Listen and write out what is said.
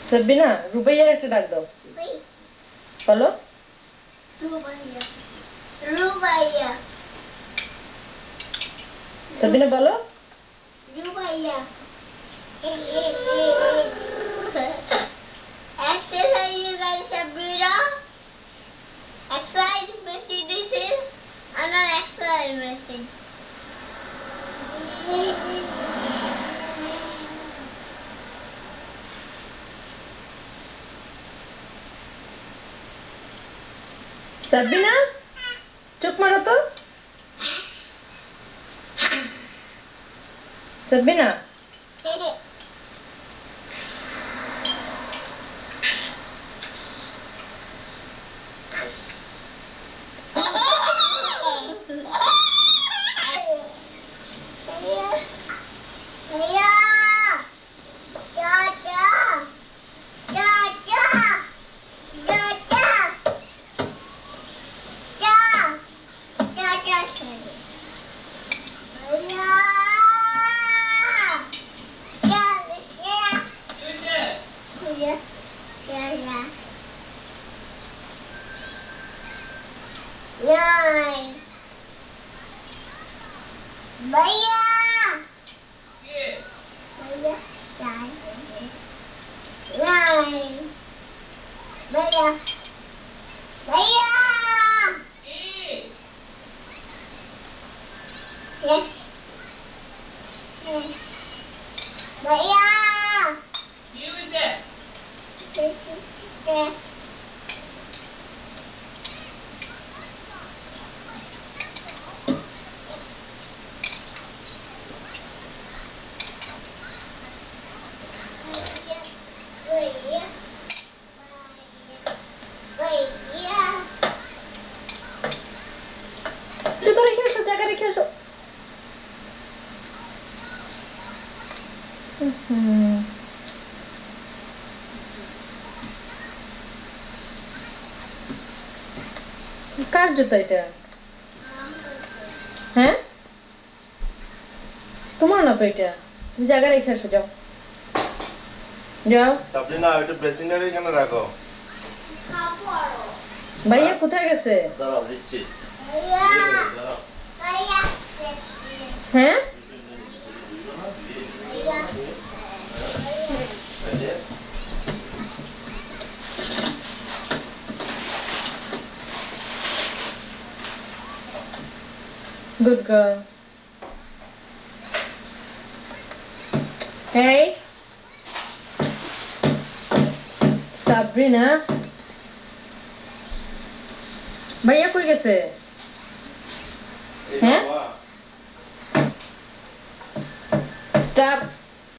সাবিনা রুবাইয়ার একটা ডাক দাও বলো রুবাইয়া রুবাইয়া সাবিনা বলো Rubaiya exercise you guys Sabrina exercise machine this is another exercise machine Sabina চোখ মারো তো Sabina Nine. Bhaiya. Bhaiya. Nine. Bhaiya. Bhaiya. Yes. Yes. Bhaiya. Who is that? Yes. জুতো রেখে এসো জায়গা রেখে এসো কার জুতো এটা হ্যাঁ তোমার না তো এটা তুমি জায়গা রেখে এসো যাও যাও সাবরিনা এটা ড্রেসিং এর এখানে রাখো ভাইয়া কোথায় গেছে দাঁড়াও দিচ্ছি দাঁড়াও হ্যাঁ Good girl. Hey. Sabrina. ভাইয়া কই গেছে হ্যাঁ স্টপ